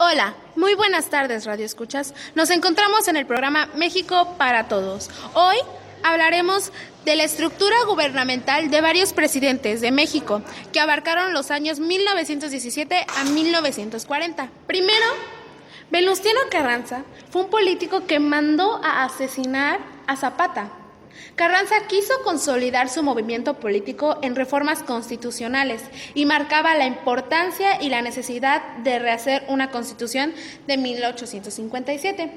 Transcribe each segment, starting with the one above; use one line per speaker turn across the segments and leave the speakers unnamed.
Hola, muy buenas tardes, Radio Escuchas. Nos encontramos en el programa México para Todos. Hoy hablaremos de la estructura gubernamental de varios presidentes de México que abarcaron los años 1917 a 1940. Primero, Venustiano Carranza fue un político que mandó a asesinar a Zapata. Carranza quiso consolidar su movimiento político en reformas constitucionales y marcaba la importancia y la necesidad de rehacer una constitución de 1857.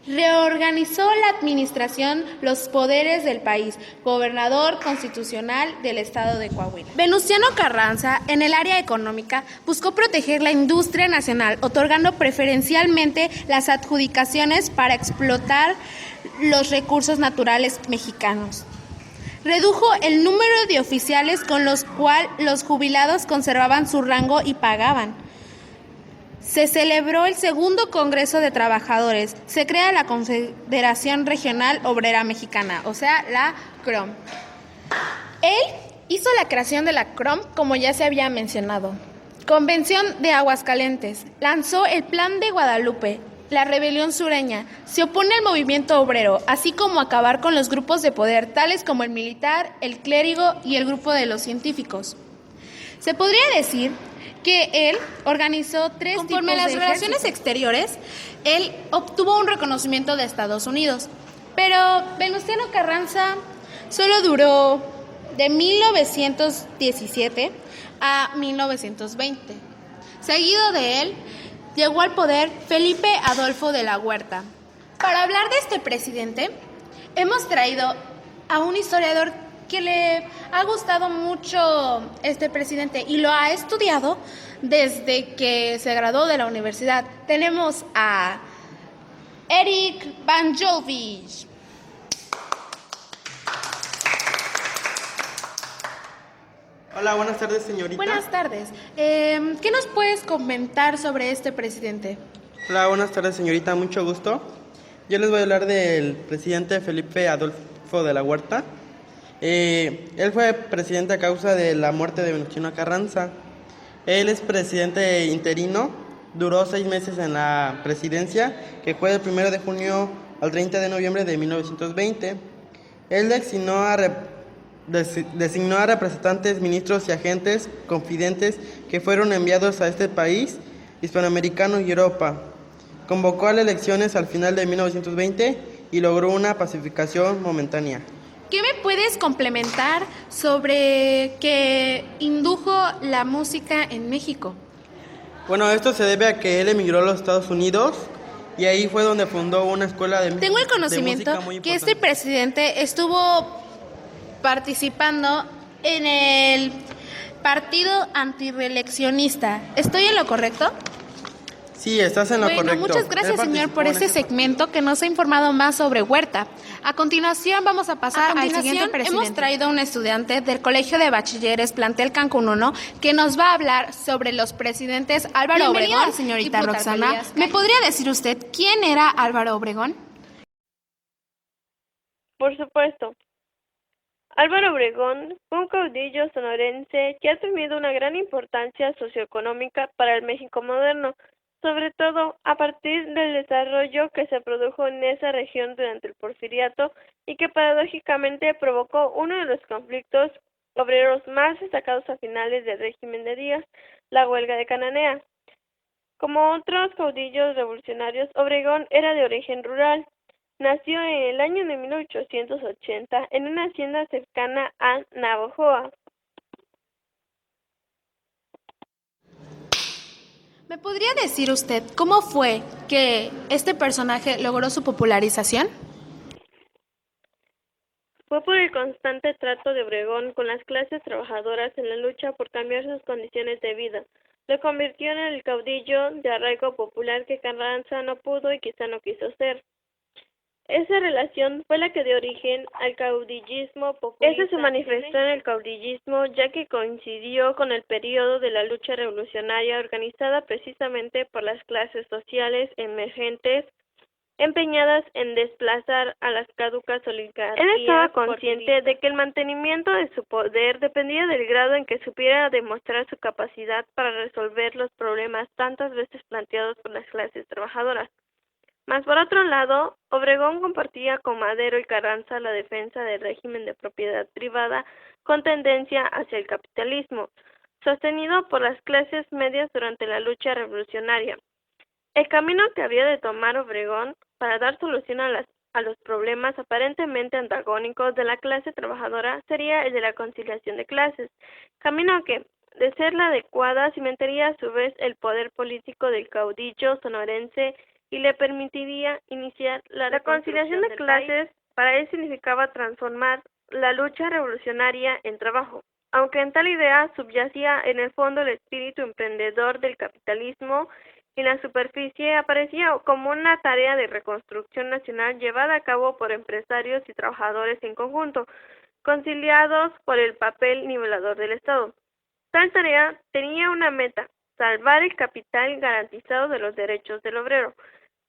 Reorganizó la administración, los poderes del país, gobernador constitucional del estado de Coahuila. Venustiano Carranza, en el área económica, buscó proteger la industria nacional, otorgando preferencialmente las adjudicaciones para explotar los recursos naturales mexicanos. Redujo el número de oficiales con los cuales los jubilados conservaban su rango y pagaban. Se celebró el segundo Congreso de Trabajadores. Se crea la Confederación Regional Obrera Mexicana, o sea, la CROM. Él hizo la creación de la CROM, como ya se había mencionado. Convención de Aguascalientes. Lanzó el Plan de Guadalupe, la rebelión sureña. Se opone al movimiento obrero, así como acabar con los grupos de poder, tales como el militar, el clérigo y el grupo de los científicos. Se podría decir que él organizó tres tipos de ejércitos. Conforme a las relaciones exteriores, él obtuvo un reconocimiento de Estados Unidos, pero Venustiano Carranza solo duró de 1917 a 1920. Seguido de él, llegó al poder Felipe Adolfo de la Huerta. Para hablar de este presidente, hemos traído a un historiador que le ha gustado mucho este presidente y lo ha estudiado desde que se graduó de la universidad. Tenemos a Eric Banjovich.
Hola, buenas tardes, señorita.
Buenas tardes. ¿Qué nos puedes comentar sobre este presidente?
Hola, buenas tardes, señorita. Mucho gusto. Yo les voy a hablar del presidente Felipe Adolfo de la Huerta. Él fue presidente a causa de la muerte de Venustiano Carranza. Él es presidente interino, duró 6 meses en la presidencia, que fue del 1 de junio al 30 de noviembre de 1920. Él designó a representantes, ministros y agentes confidentes que fueron enviados a este país hispanoamericano y Europa. Convocó a las elecciones al final de 1920 y logró una pacificación momentánea.
¿Qué me puedes complementar sobre que indujo la música en México?
Bueno, esto se debe a que él emigró a los Estados Unidos y ahí fue donde fundó una escuela de música.
Tengo el conocimiento que este presidente estuvo participando en el partido antirreeleccionista. ¿Estoy en lo correcto?
Sí, estás en lo correcto.
Muchas gracias, señor, por este segmento que nos ha informado más sobre Huerta. A continuación vamos a pasar al siguiente presidente. Hemos traído a un estudiante del Colegio de Bachilleres Plantel Cancún 1 que nos va a hablar sobre los presidentes Álvaro Obregón. Señorita Roxana, ¿me podría decir usted quién era Álvaro Obregón?
Por supuesto. Álvaro Obregón fue un caudillo sonorense que ha tenido una gran importancia socioeconómica para el México moderno, sobre todo a partir del desarrollo que se produjo en esa región durante el Porfiriato y que paradójicamente provocó uno de los conflictos obreros más destacados a finales del régimen de Díaz, la huelga de Cananea. Como otros caudillos revolucionarios, Obregón era de origen rural. Nació en el año de 1880 en una hacienda cercana a Navojoa.
¿Me podría decir usted cómo fue que este personaje logró su popularización?
Fue por el constante trato de Obregón con las clases trabajadoras en la lucha por cambiar sus condiciones de vida. Lo convirtió en el caudillo de arraigo popular que Carranza no pudo y quizá no quiso ser. Esa relación fue la que dio origen al caudillismo populista. Este se manifestó en el caudillismo ya que coincidió con el periodo de la lucha revolucionaria organizada precisamente por las clases sociales emergentes empeñadas en desplazar a las caducas oligarquías. Él estaba consciente de que el mantenimiento de su poder dependía del grado en que supiera demostrar su capacidad para resolver los problemas tantas veces planteados por las clases trabajadoras. Mas por otro lado, Obregón compartía con Madero y Carranza la defensa del régimen de propiedad privada con tendencia hacia el capitalismo, sostenido por las clases medias durante la lucha revolucionaria. El camino que había de tomar Obregón para dar solución a los problemas aparentemente antagónicos de la clase trabajadora sería el de la conciliación de clases, camino que, de ser la adecuada, cimentaría a su vez el poder político del caudillo sonorense y le permitiría iniciar la conciliación de clases. Para él significaba transformar la lucha revolucionaria en trabajo. Aunque en tal idea subyacía en el fondo el espíritu emprendedor del capitalismo, en la superficie aparecía como una tarea de reconstrucción nacional llevada a cabo por empresarios y trabajadores en conjunto, conciliados por el papel nivelador del Estado. Tal tarea tenía una meta: salvar el capital garantizado de los derechos del obrero.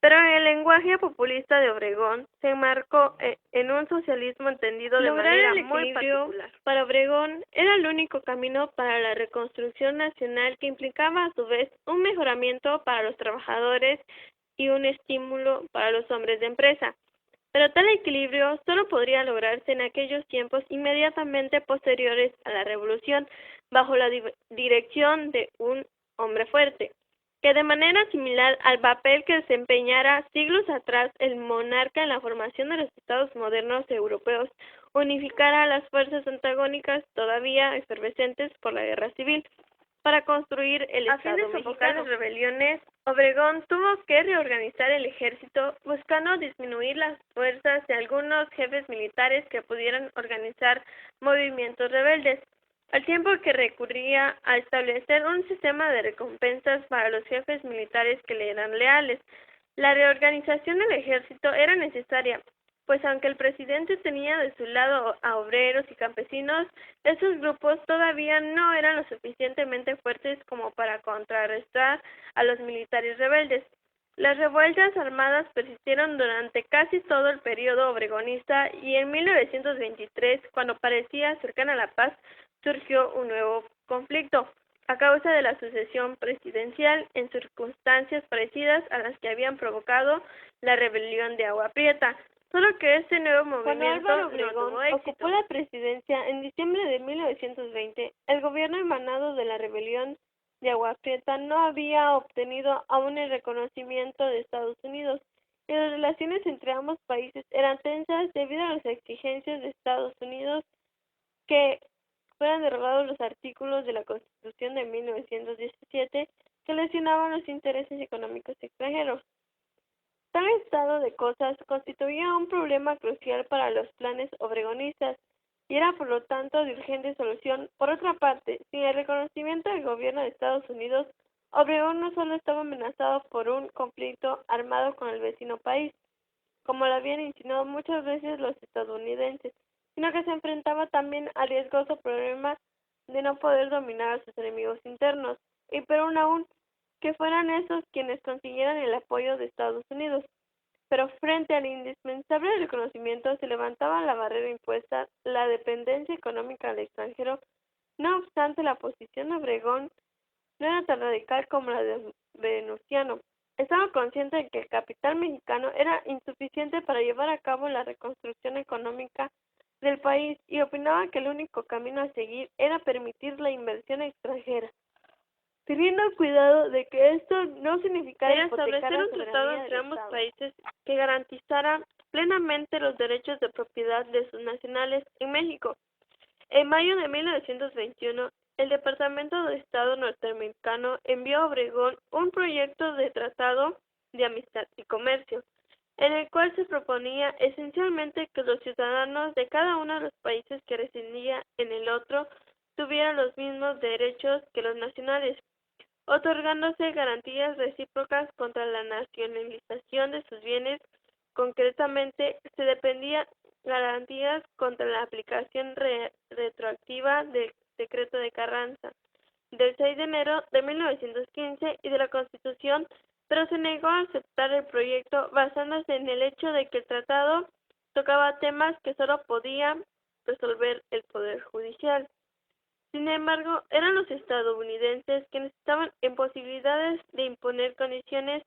Pero en el lenguaje populista de Obregón se enmarcó en un socialismo entendido de manera muy particular. Para Obregón era el único camino para la reconstrucción nacional, que implicaba a su vez un mejoramiento para los trabajadores y un estímulo para los hombres de empresa. Pero tal equilibrio solo podría lograrse en aquellos tiempos inmediatamente posteriores a la revolución, bajo la dirección de un hombre fuerte, que de manera similar al papel que desempeñara siglos atrás el monarca en la formación de los estados modernos europeos, unificara las fuerzas antagónicas todavía efervescentes por la guerra civil para construir el Estado mexicano. A fin de sofocar las rebeliones, Obregón tuvo que reorganizar el ejército, buscando disminuir las fuerzas de algunos jefes militares que pudieran organizar movimientos rebeldes, al tiempo que recurría a establecer un sistema de recompensas para los jefes militares que le eran leales. La reorganización del ejército era necesaria, pues aunque el presidente tenía de su lado a obreros y campesinos, esos grupos todavía no eran lo suficientemente fuertes como para contrarrestar a los militares rebeldes. Las revueltas armadas persistieron durante casi todo el periodo obregonista, y en 1923, cuando parecía cercana la paz, surgió un nuevo conflicto a causa de la sucesión presidencial en circunstancias parecidas a las que habían provocado la rebelión de Agua Prieta, solo que este nuevo movimiento
Cuando Álvaro Obregón
ocupó la presidencia en diciembre de 1920, el gobierno emanado de la rebelión de Agua Prieta no había obtenido aún el reconocimiento de Estados Unidos, y las relaciones entre ambos países eran tensas debido a las exigencias de Estados Unidos que fueran derogados los artículos de la Constitución de 1917 que lesionaban los intereses económicos extranjeros. Tal estado de cosas constituía un problema crucial para los planes obregonistas y era por lo tanto de urgente solución. Por otra parte, sin el reconocimiento del gobierno de Estados Unidos, Obregón no solo estaba amenazado por un conflicto armado con el vecino país, como lo habían insinuado muchas veces los estadounidenses, sino que se enfrentaba también al riesgoso problema de no poder dominar a sus enemigos internos, y peor aún, que fueran esos quienes consiguieran el apoyo de Estados Unidos. Pero frente al indispensable reconocimiento se levantaba la barrera impuesta, la dependencia económica del extranjero. No obstante, la posición de Obregón no era tan radical como la de Venustiano. Estaba consciente de que el capital mexicano era insuficiente para llevar a cabo la reconstrucción económica del país, y opinaba que el único camino a seguir era permitir la inversión extranjera, teniendo cuidado de que esto no significara establecer un tratado entre ambos países que garantizara plenamente los derechos de propiedad de sus nacionales en México. En mayo de 1921, el Departamento de Estado norteamericano envió a Obregón un proyecto de tratado de amistad y comercio, en el cual se proponía esencialmente que los ciudadanos de cada uno de los países que residía en el otro tuvieran los mismos derechos que los nacionales, otorgándose garantías recíprocas contra la nacionalización de sus bienes. Concretamente, se dependía garantías contra la aplicación retroactiva del decreto de Carranza del 6 de enero de 1915 y de la Constitución pero se negó a aceptar el proyecto basándose en el hecho de que el tratado tocaba temas que solo podía resolver el Poder Judicial. Sin embargo, eran los estadounidenses quienes estaban en posibilidades de imponer condiciones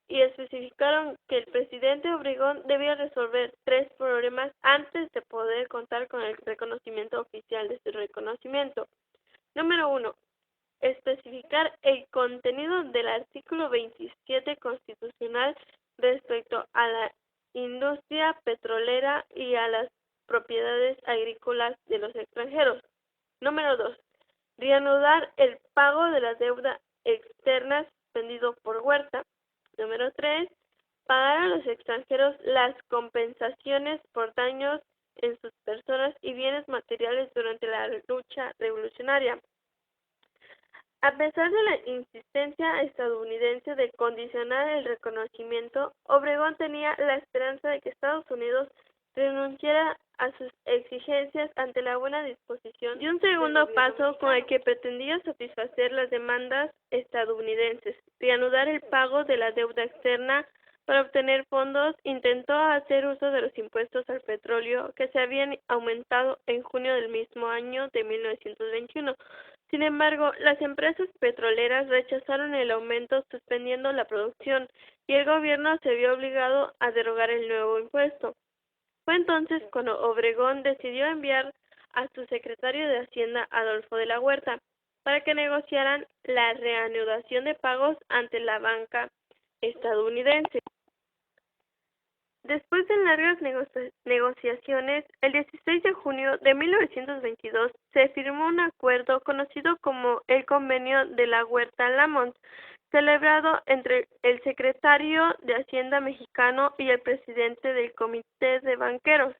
y especificaron que el presidente Obregón debía resolver 3 problemas antes de poder contar con el reconocimiento oficial de su reconocimiento. Número 1. Especificar el contenido del artículo 27 constitucional respecto a la industria petrolera y a las propiedades agrícolas de los extranjeros. Número 2. Reanudar el pago de la deuda externa suspendido por Huerta. Número 3. Pagar a los extranjeros las compensaciones por daños en sus personas y bienes materiales durante la lucha revolucionaria. A pesar de la insistencia estadounidense de condicionar el reconocimiento, Obregón tenía la esperanza de que Estados Unidos renunciara a sus exigencias ante la buena disposición y un segundo paso con el que pretendía satisfacer las demandas estadounidenses, reanudar el pago de la deuda externa. Para obtener fondos, intentó hacer uso de los impuestos al petróleo que se habían aumentado en junio del mismo año de 1921. Sin embargo, las empresas petroleras rechazaron el aumento suspendiendo la producción y el gobierno se vio obligado a derogar el nuevo impuesto. Fue entonces cuando Obregón decidió enviar a su secretario de Hacienda, Adolfo de la Huerta, para que negociaran la reanudación de pagos ante la banca estadounidense. Después de largas negociaciones, el 16 de junio de 1922 se firmó un acuerdo conocido como el Convenio de la Huerta-Lamont, celebrado entre el secretario de Hacienda mexicano y el presidente del Comité de Banqueros.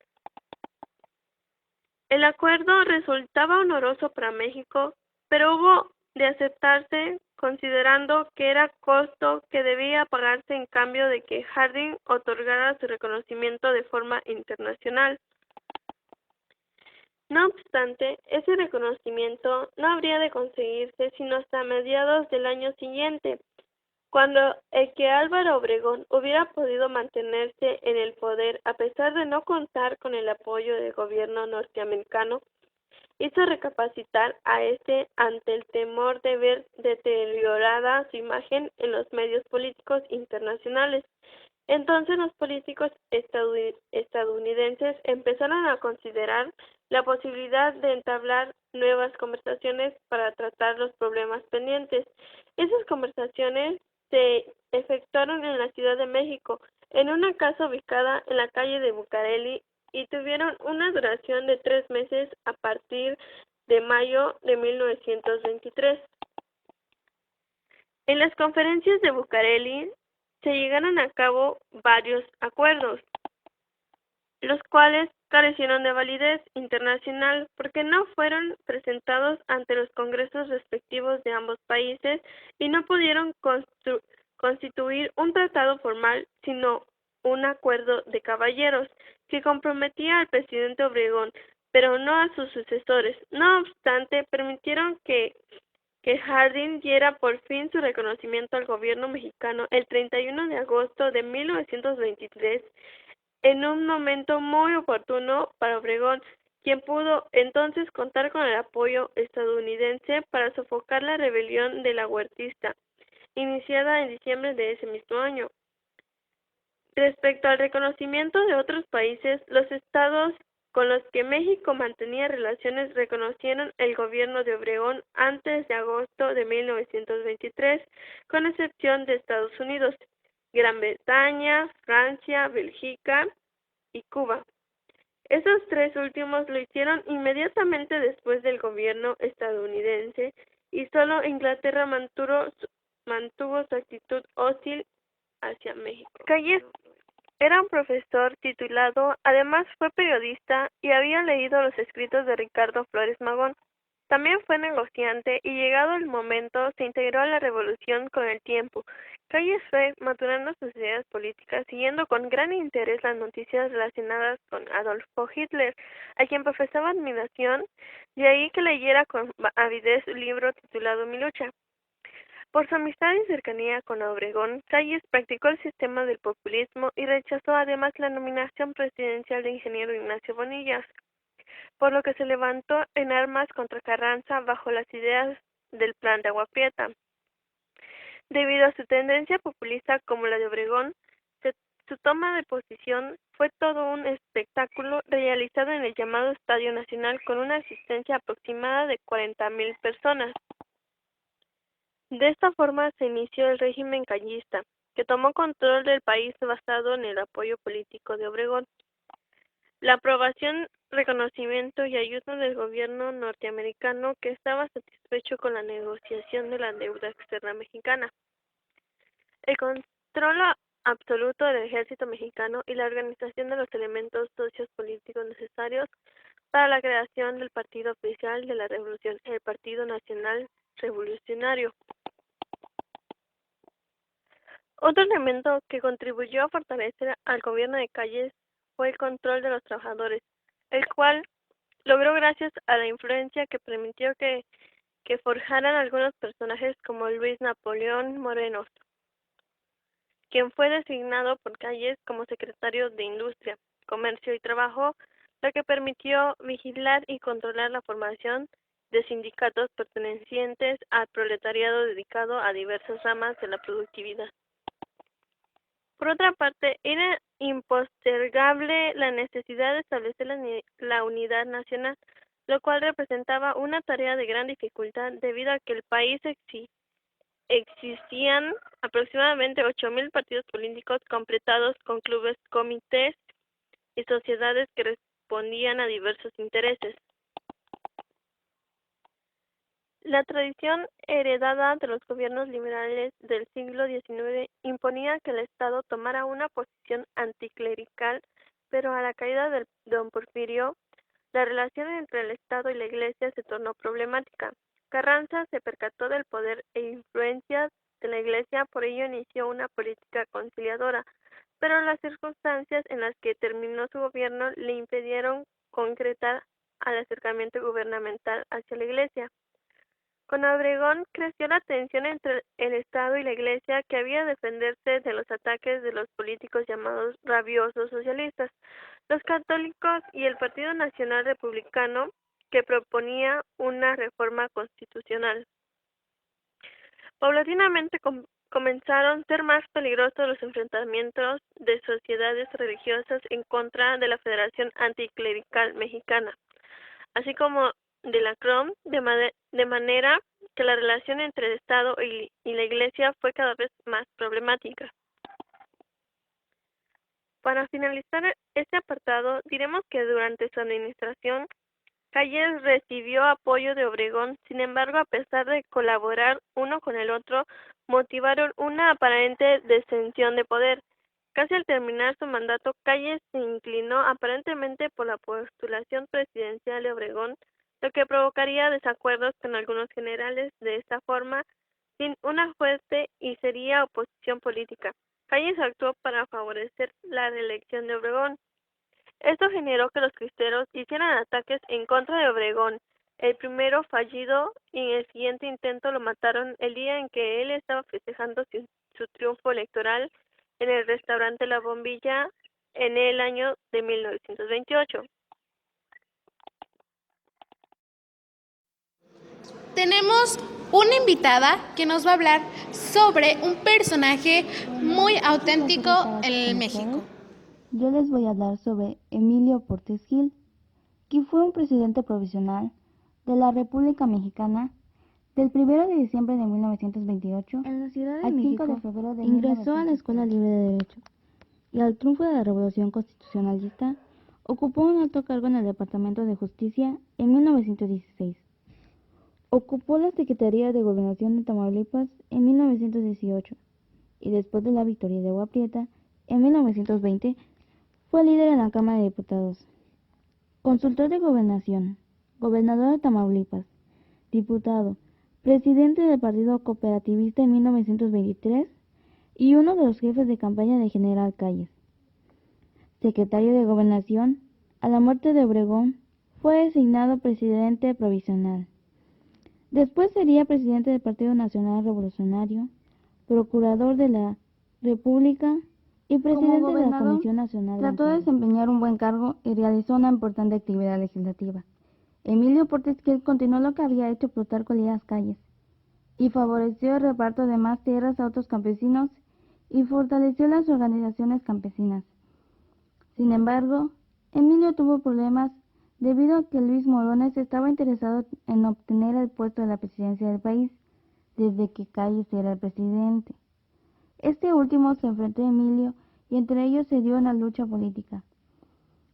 El acuerdo resultaba oneroso para México, pero hubo de aceptarse considerando que era costo que debía pagarse en cambio de que Harding otorgara su reconocimiento de forma internacional. No obstante, ese reconocimiento no habría de conseguirse sino hasta mediados del año siguiente, cuando el que Álvaro Obregón hubiera podido mantenerse en el poder a pesar de no contar con el apoyo del gobierno norteamericano, hizo recapacitar a este ante el temor de ver deteriorada su imagen en los medios políticos internacionales. Entonces los políticos estadounidenses empezaron a considerar la posibilidad de entablar nuevas conversaciones para tratar los problemas pendientes. Esas conversaciones se efectuaron en la Ciudad de México, en una casa ubicada en la calle de Bucareli, y tuvieron una duración de 3 meses a partir de mayo de 1923. En las conferencias de Bucareli se llegaron a cabo varios acuerdos, los cuales carecieron de validez internacional porque no fueron presentados ante los congresos respectivos de ambos países y no pudieron constituir un tratado formal, sino un acuerdo de caballeros que comprometía al presidente Obregón, pero no a sus sucesores. No obstante, permitieron que Harding diera por fin su reconocimiento al gobierno mexicano el 31 de agosto de 1923, en un momento muy oportuno para Obregón, quien pudo entonces contar con el apoyo estadounidense para sofocar la rebelión de la huertista, iniciada en diciembre de ese mismo año. Respecto al reconocimiento de otros países, los estados con los que México mantenía relaciones reconocieron el gobierno de Obregón antes de agosto de 1923, con excepción de Estados Unidos, Gran Bretaña, Francia, Bélgica y Cuba. Esos 3 últimos lo hicieron inmediatamente después del gobierno estadounidense y solo Inglaterra mantuvo su actitud hostil hacia México. Calles era un profesor titulado, además fue periodista y había leído los escritos de Ricardo Flores Magón. También fue negociante y llegado el momento se integró a la revolución con el tiempo. Calles fue maturando sus ideas políticas, siguiendo con gran interés las noticias relacionadas con Adolfo Hitler, a quien profesaba admiración, de ahí que leyera con avidez su libro titulado Mi lucha. Por su amistad y cercanía con Obregón, Calles practicó el sistema del populismo y rechazó además la nominación presidencial de ingeniero Ignacio Bonilla, por lo que se levantó en armas contra Carranza bajo las ideas del Plan de Agua Prieta. Debido a su tendencia populista como la de Obregón, su toma de posición fue todo un espectáculo realizado en el llamado Estadio Nacional con una asistencia aproximada de 40,000 personas. De esta forma se inició el régimen callista, que tomó control del país basado en el apoyo político de Obregón. La aprobación, reconocimiento y ayuda del gobierno norteamericano, que estaba satisfecho con la negociación de la deuda externa mexicana. El control absoluto del ejército mexicano y la organización de los elementos socios políticos necesarios para la creación del partido oficial de la revolución, el Partido Nacional Revolucionario. Otro elemento que contribuyó a fortalecer al gobierno de Calles fue el control de los trabajadores, el cual logró gracias a la influencia que permitió que forjaran algunos personajes como Luis Napoleón Morelos, quien fue designado por Calles como secretario de Industria, Comercio y Trabajo, lo que permitió vigilar y controlar la formación de sindicatos pertenecientes al proletariado dedicado a diversas ramas de la productividad. Por otra parte, era impostergable la necesidad de establecer la unidad nacional, lo cual representaba una tarea de gran dificultad debido a que el país existían aproximadamente 8,000 partidos políticos completados con clubes, comités y sociedades que respondían a diversos intereses. La tradición heredada de los gobiernos liberales del siglo XIX imponía que el Estado tomara una posición anticlerical, pero a la caída de don Porfirio, la relación entre el Estado y la Iglesia se tornó problemática. Carranza se percató del poder e influencia de la Iglesia, por ello inició una política conciliadora, pero las circunstancias en las que terminó su gobierno le impidieron concretar el acercamiento gubernamental hacia la Iglesia. Con Obregón creció la tensión entre el Estado y la Iglesia, que había de defenderse de los ataques de los políticos llamados rabiosos socialistas, los católicos y el Partido Nacional Republicano, que proponía una reforma constitucional. Paulatinamente comenzaron a ser más peligrosos los enfrentamientos de sociedades religiosas en contra de la Federación Anticlerical Mexicana, así como de la CROM, de manera que la relación entre el Estado y la Iglesia fue cada vez más problemática. Para finalizar este apartado, diremos que durante su administración, Calles recibió apoyo de Obregón. Sin embargo, a pesar de colaborar uno con el otro, motivaron una aparente descensión de poder. Casi al terminar su mandato, Calles se inclinó aparentemente por la postulación presidencial de Obregón, lo que provocaría desacuerdos con algunos generales. De esta forma, sin una fuerte y seria oposición política, Calles actuó para favorecer la reelección de Obregón. Esto generó que los cristeros hicieran ataques en contra de Obregón. El primero fallido, y en el siguiente intento lo mataron el día en que él estaba festejando su triunfo electoral en el restaurante La Bombilla en el año de 1928.
Tenemos una invitada que nos va a hablar sobre un personaje muy auténtico en México.
Yo les voy a hablar sobre Emilio Portes Gil, que fue un presidente provisional de la República Mexicana del 1 de diciembre de 1928
En la Ciudad de
al 5
México
de febrero de
ingresó a la Escuela Libre de Derecho y al triunfo de la Revolución Constitucionalista ocupó un alto cargo en el Departamento de Justicia en 1916. Ocupó la Secretaría de Gobernación de Tamaulipas en 1918 y después de la victoria de Agua Prieta en 1920 fue líder en la Cámara de Diputados, consultor de Gobernación, gobernador de Tamaulipas, diputado, presidente del Partido Cooperativista en 1923 y uno de los jefes de campaña de General Calles. Secretario de Gobernación, a la muerte de Obregón, fue designado presidente provisional. Después sería presidente del Partido Nacional Revolucionario, procurador de la República y presidente de la Comisión Nacional. Trató de desempeñar un buen cargo y realizó una importante actividad legislativa. Emilio Portes Gil continuó lo que había hecho Plutarco Elías Calles y favoreció el reparto de más tierras a otros campesinos y fortaleció las organizaciones campesinas. Sin embargo, Emilio tuvo problemas debido a que Luis Morones estaba interesado en obtener el puesto de la presidencia del país desde que Calles era el presidente. Este último se enfrentó a Emilio y entre ellos se dio una lucha política,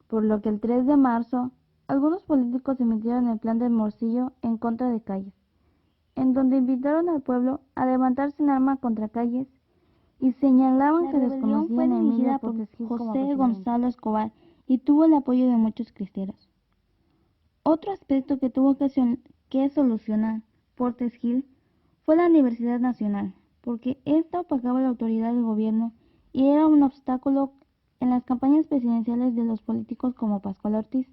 por lo que el 3 de marzo algunos políticos emitieron el plan del Morcillo en contra de Calles, en donde invitaron al pueblo a levantarse en arma contra Calles y señalaban que desconocían a Emilio Portes Gil como José Gonzalo Escobar y tuvo el apoyo de muchos cristeros. Otro aspecto que tuvo que solucionar Portes Gil fue la Universidad Nacional, porque esta opacaba la autoridad del gobierno y era un obstáculo en las campañas presidenciales de los políticos como Pascual Ortiz.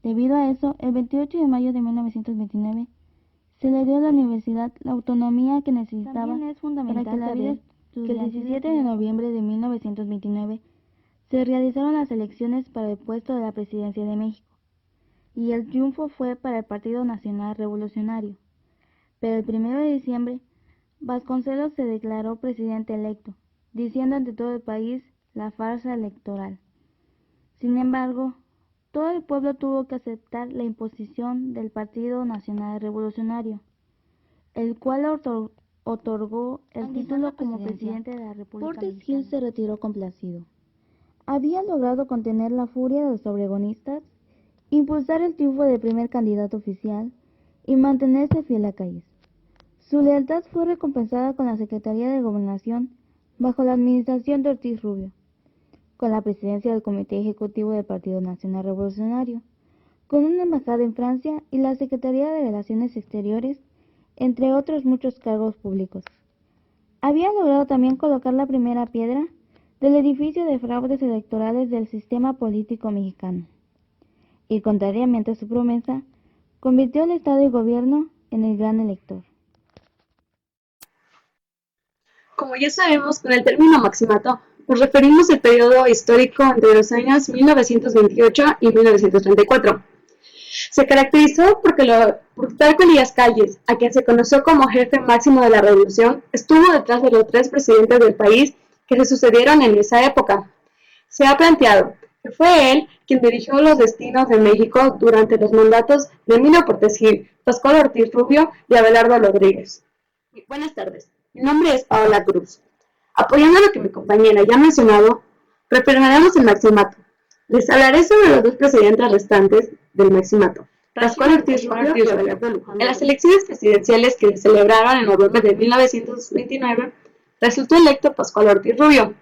Debido a eso, el 28 de mayo de 1929 se le dio a la universidad la autonomía que necesitaba para que la vida que el 17 de noviembre de 1929 se realizaron las elecciones para el puesto de la presidencia de México, y el triunfo fue para el Partido Nacional Revolucionario. Pero el 1 de diciembre, Vasconcelos se declaró presidente electo, diciendo ante todo el país la farsa electoral. Sin embargo, todo el pueblo tuvo que aceptar la imposición del Partido Nacional Revolucionario, el cual otorgó el título como presidente de la República Mexicana. Portes Gil se retiró complacido. Había logrado contener la furia de los obregonistas, impulsar el triunfo del primer candidato oficial y mantenerse fiel a Calles. Su lealtad fue recompensada con la Secretaría de Gobernación bajo la administración de Ortiz Rubio, con la presidencia del Comité Ejecutivo del Partido Nacional Revolucionario, con una embajada en Francia y la Secretaría de Relaciones Exteriores, entre otros muchos cargos públicos. Había logrado también colocar la primera piedra del edificio de fraudes electorales del sistema político mexicano, y contrariamente a su promesa, convirtió al Estado y Gobierno en el gran elector.
Como ya sabemos, con el término maximato nos referimos al periodo histórico entre los años 1928 y 1934. Se caracterizó por Plutarco Elías Calles, a quien se conoció como jefe máximo de la revolución, estuvo detrás de los 3 presidentes del país que se sucedieron en esa época. Se ha planteado que fue él quien dirigió los destinos de México durante los mandatos de Emilio Portes Gil, Pascual Ortiz Rubio y Abelardo Rodríguez. Buenas tardes, mi nombre es Paola Cruz. Apoyando lo que mi compañera ya ha mencionado, referiremos el maximato. Les hablaré sobre los 2 presidentes restantes del maximato, Pascual Ortiz Rubio y Abelardo Luján. En las elecciones presidenciales que se celebraron en noviembre de 1929, resultó electo Pascual Ortiz Rubio.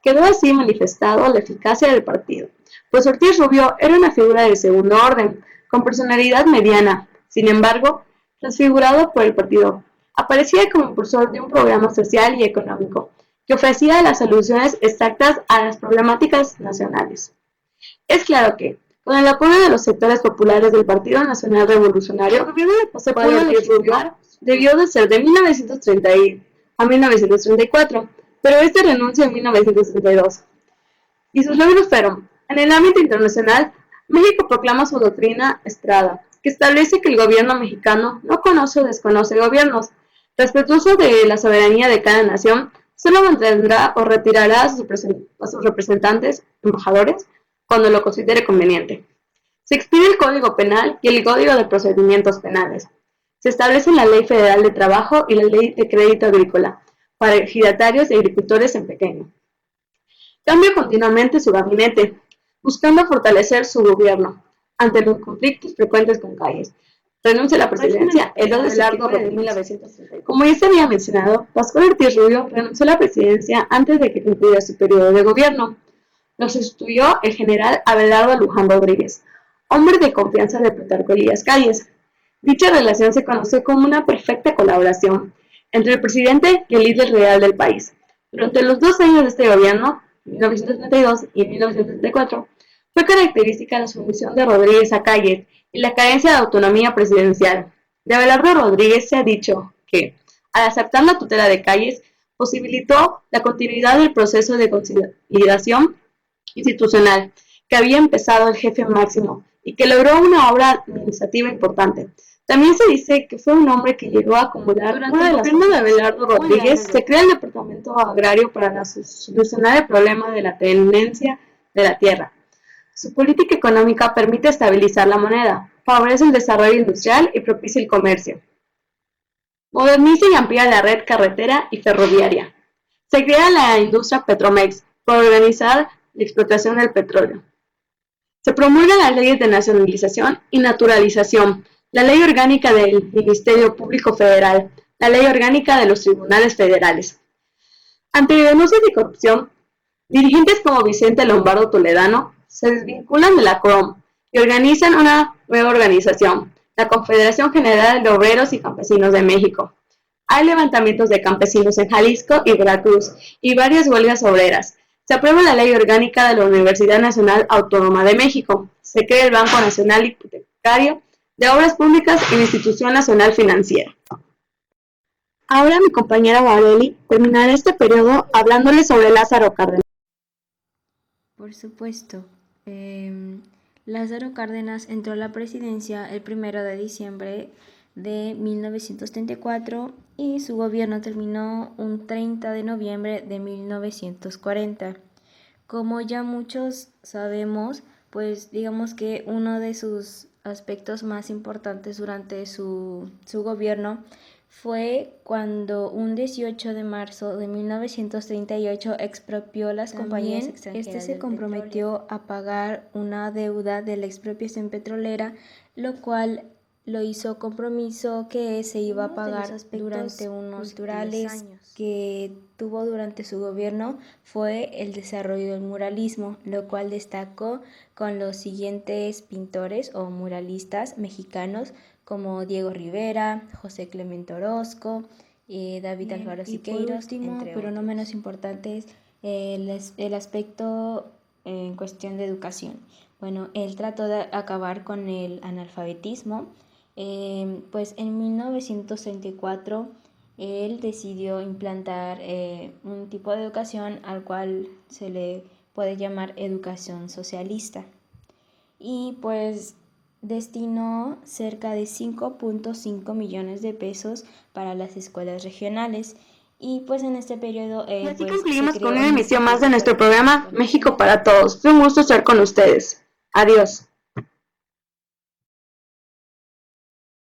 Quedó así manifestado la eficacia del partido, pues Ortiz Rubio era una figura de segundo orden, con personalidad mediana. Sin embargo, transfigurado por el partido, aparecía como impulsor de un programa social y económico que ofrecía las soluciones exactas a las problemáticas nacionales. Es claro que, con el apoyo de los sectores populares del Partido Nacional Revolucionario, el gobierno de Pascual Ortiz Rubio debió de ser de 1930 a 1934, pero este renuncia en 1932. Y sus logros fueron: en el ámbito internacional, México proclama su doctrina Estrada, que establece que el gobierno mexicano no conoce o desconoce gobiernos. Respetuoso de la soberanía de cada nación, solo mantendrá o retirará a sus representantes, embajadores, cuando lo considere conveniente. Se expide el Código Penal y el Código de Procedimientos Penales. Se establece la Ley Federal de Trabajo y la Ley de Crédito Agrícola para ejidatarios y agricultores en pequeño. Cambia continuamente su gabinete, buscando fortalecer su gobierno ante los conflictos frecuentes con Calles. Renuncia a la presidencia el 2 de septiembre de 1930. Como ya se había mencionado, Pascual Ortiz Rubio renunció a la presidencia antes de que concluyera su periodo de gobierno. Lo sustituyó el general Abelardo Luján Rodríguez, hombre de confianza de Plutarco Elías Calles. Dicha relación se conoce como una perfecta colaboración entre el presidente y el líder real del país. Durante los 2 años de este gobierno, 1932 y 1934, fue característica la sumisión de Rodríguez a Calles y la carencia de autonomía presidencial. De Abelardo Rodríguez se ha dicho que, al aceptar la tutela de Calles, posibilitó la continuidad del proceso de consolidación institucional que había empezado el jefe máximo y que logró una obra administrativa importante. También se dice que fue un hombre que llegó a acumular. Durante el gobierno de Abelardo Rodríguez se crea el Departamento Agrario para solucionar el problema de la tenencia de la tierra. Su política económica permite estabilizar la moneda, favorece el desarrollo industrial y propicia el comercio. Moderniza y amplía la red carretera y ferroviaria. Se crea la industria Petromex para organizar la explotación del petróleo. Se promulgan las leyes de nacionalización y naturalización, la Ley Orgánica del Ministerio Público Federal, la Ley Orgánica de los Tribunales Federales. Ante denuncias de corrupción, dirigentes como Vicente Lombardo Toledano se desvinculan de la COROM y organizan una nueva organización, la Confederación General de Obreros y Campesinos de México. Hay levantamientos de campesinos en Jalisco y Veracruz y varias huelgas obreras. Se aprueba la Ley Orgánica de la Universidad Nacional Autónoma de México. Se crea el Banco Nacional Hipotecario de Obras Públicas y la Institución Nacional Financiera. Ahora mi compañera Vareli terminará este periodo hablándoles sobre Lázaro Cárdenas.
Por supuesto. Lázaro Cárdenas entró a la presidencia el 1 de diciembre de 1934 y su gobierno terminó un 30 de noviembre de 1940. Como ya muchos sabemos, pues digamos que uno de sus aspectos más importantes durante su gobierno fue cuando un 18 de marzo de 1938 expropió las compañías extranjeras. Este se comprometió a pagar una deuda de la expropiación petrolera, lo cual lo hizo compromiso que se iba a pagar durante unos culturales que tuvo durante su gobierno fue el desarrollo del muralismo, lo cual destacó con los siguientes pintores o muralistas mexicanos como Diego Rivera, José Clemente Orozco, David Alfaro Siqueiros, por último, pero no menos importante, es el aspecto en cuestión de educación. Bueno, él trató de acabar con el analfabetismo. Pues en 1934 él decidió implantar un tipo de educación al cual se le puede llamar educación socialista y pues destinó cerca de 5.5 millones de pesos para las escuelas regionales y pues en este periodo
y así concluimos con una emisión más de nuestro programa México para Todos. Fue un gusto estar con ustedes. Adiós.